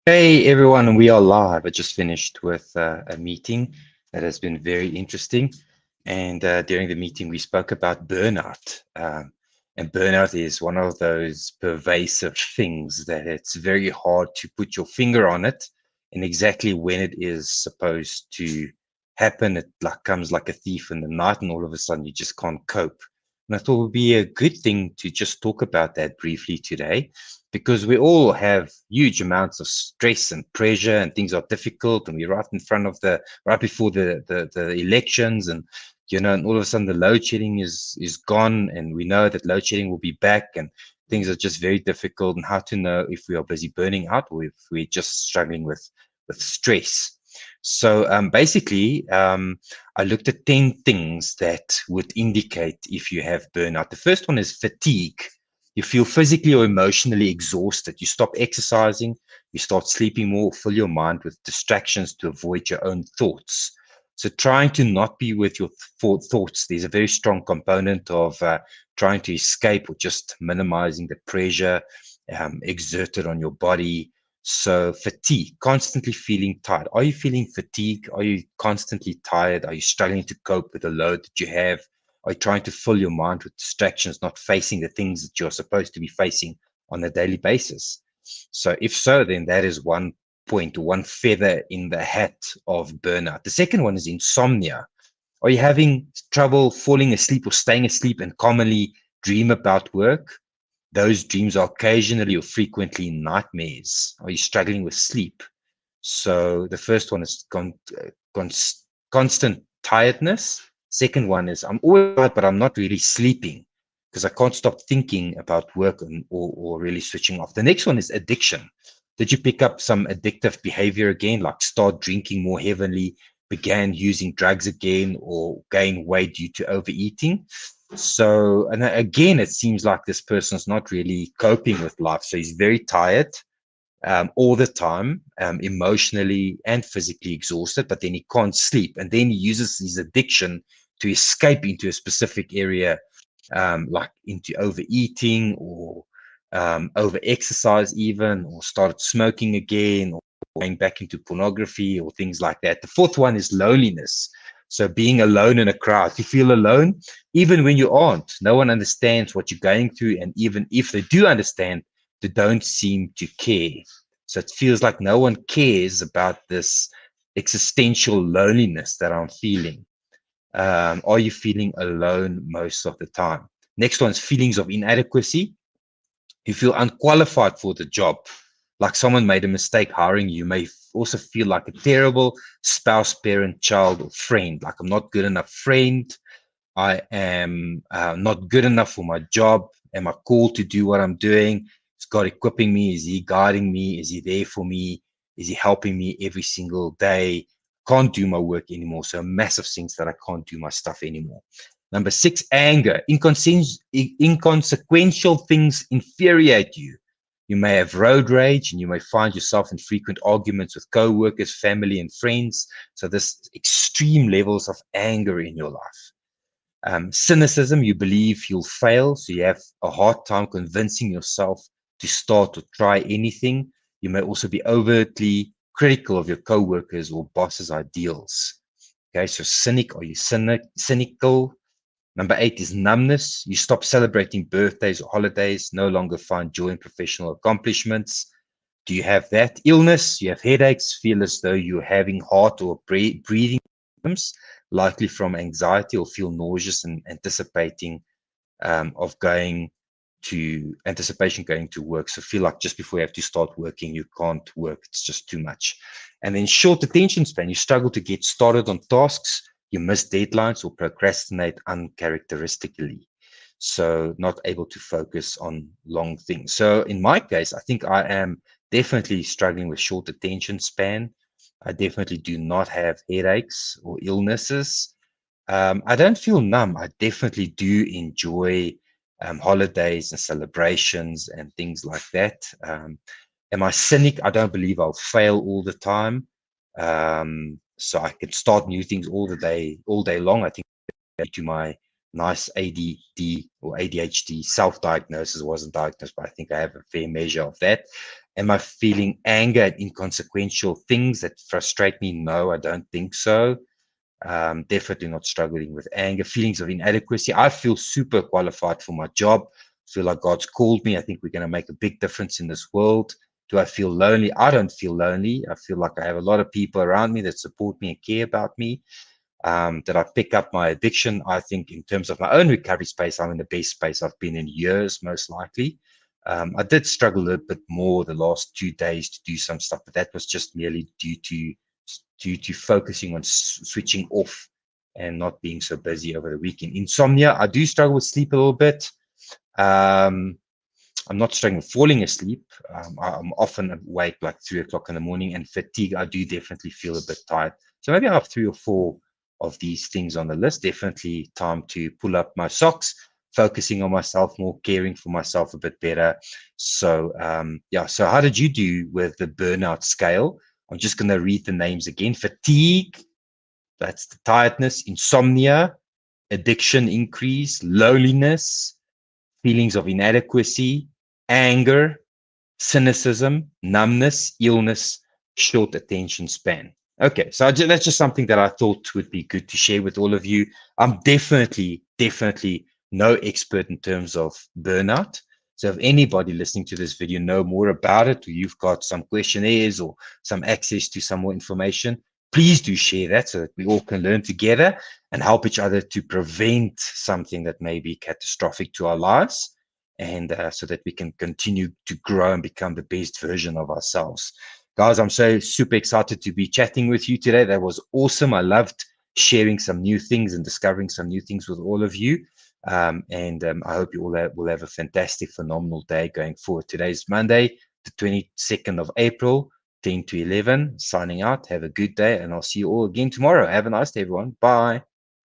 Hey everyone, we are live. I just finished with a meeting that has been very interesting. And during the meeting, we spoke about burnout. And burnout is one of those pervasive things that it's very hard to put your finger on it and exactly when it is supposed to happen. It like comes like a thief in the night, and all of a sudden you just can't cope. And I thought it would be a good thing to just talk about that briefly today because we all have huge amounts of stress and pressure and things are difficult and we're right in front of right before the elections and and all of a sudden the load shedding is gone and we know that load shedding will be back and things are just very difficult and how to know if we are busy burning out or if we're just struggling with stress. So basically, I looked at 10 things that would indicate if you have burnout. The first one is fatigue. You feel physically or emotionally exhausted. You stop exercising, you start sleeping more, fill your mind with distractions to avoid your own thoughts. So, trying to not be with your thoughts, there's a very strong component of trying to escape or just minimizing the pressure exerted on your body. So, fatigue, constantly feeling tired. Are you feeling fatigued? Are you constantly tired? Are you struggling to cope with the load that you have? Are you trying to fill your mind with distractions, not facing the things that you're supposed to be facing on a daily basis? So, if so, then that is one point, one feather in the hat of burnout. The second one is insomnia. Are you having trouble falling asleep or staying asleep and commonly dream about work? Those dreams are occasionally or frequently nightmares. Are you struggling with sleep? So the first one is constant tiredness. Second one is I'm always tired, but I'm not really sleeping because I can't stop thinking about work or really switching off. The next one is addiction. Did you pick up some addictive behavior again, like start drinking more heavily, began using drugs again, or gain weight due to overeating? So, and again, it seems like this person's not really coping with life. So he's very tired all the time, emotionally and physically exhausted, but then he can't sleep. And then he uses his addiction to escape into a specific area, like into overeating or over exercise, even, or started smoking again, or going back into pornography or things like that. The fourth one is loneliness. So being alone in a crowd, you feel alone, even when you aren't. No one understands what you're going through. And even if they do understand, they don't seem to care. So it feels like no one cares about this existential loneliness that I'm feeling. Are you feeling alone most of the time? Next one is feelings of inadequacy. You feel unqualified for the job, like someone made a mistake hiring you. You may also feel like a terrible spouse, parent, child, or friend, like I'm not good enough friend. I am not good enough for my job. Am I called to do what I'm doing? Is God equipping me? Is He guiding me? Is He there for me? Is He helping me every single day? Can't do my work anymore. So a massive sense that I can't do my stuff anymore. Number six, anger. Inconsequential things infuriate you. You may have road rage and you may find yourself in frequent arguments with co-workers, family, and friends. So this extreme levels of anger in your life. Cynicism, you believe you'll fail, so you have a hard time convincing yourself to start or try anything. You may also be overtly critical of your co-workers or boss's ideals. Okay, so cynic, are you cynical? Number eight is numbness. You stop celebrating birthdays or holidays, no longer find joy in professional accomplishments. Do you have that? Illness, you have headaches, feel as though you're having heart or breathing problems, likely from anxiety, or feel nauseous and anticipating of going going to work. So feel like just before you have to start working, you can't work. It's just too much. And then short attention span. You struggle to get started on tasks. You miss deadlines or procrastinate uncharacteristically. So not able to focus on long things. So in my case, I think I am definitely struggling with short attention span. I definitely do not have headaches or illnesses. I don't feel numb. I definitely do enjoy holidays and celebrations and things like that. Am I cynic? I don't believe I'll fail all the time. So I can start new things all day long. I think to my nice ADD or ADHD self-diagnosis, wasn't diagnosed, but I think I have a fair measure of that. Am I feeling anger at inconsequential things that frustrate me? No, I don't think so. Definitely not struggling with anger, feelings of inadequacy. I feel super qualified for my job. I feel like God's called me. I think we're going to make a big difference in this world. Do I feel lonely? I don't feel lonely. I feel like I have a lot of people around me that support me and care about me. Did I pick up my addiction? I think in terms of my own recovery space, I'm in the best space I've been in years, most likely. I did struggle a little bit more the last 2 days to do some stuff, but that was just merely due to focusing on switching off and not being so busy over the weekend. Insomnia, I do struggle with sleep a little bit. Um, I'm not struggling with falling asleep. I'm often awake like 3 o'clock in the morning, and fatigue, I do definitely feel a bit tired. So maybe I have 3 or 4 of these things on the list. Definitely time to pull up my socks, focusing on myself more, caring for myself a bit better. So yeah, so how did you do with the burnout scale? I'm just going to read the names again. Fatigue, that's the tiredness. Insomnia, addiction increase, loneliness, feelings of inadequacy, anger, cynicism, numbness, illness, short attention span. Okay, so that's just something that I thought would be good to share with all of you. I'm definitely no expert in terms of burnout. So if anybody listening to this video know more about it, or you've got some questionnaires or some access to some more information, please do share that so that we all can learn together and help each other to prevent something that may be catastrophic to our lives, and so that we can continue to grow and become the best version of ourselves. Guys, I'm so super excited to be chatting with you today. That was awesome. I loved sharing some new things and discovering some new things with all of you. And I hope you all will have a fantastic, phenomenal day going forward. Today's Monday, the 22nd of April, 10 to 11. Signing out. Have a good day, and I'll see you all again tomorrow. Have a nice day, everyone. Bye.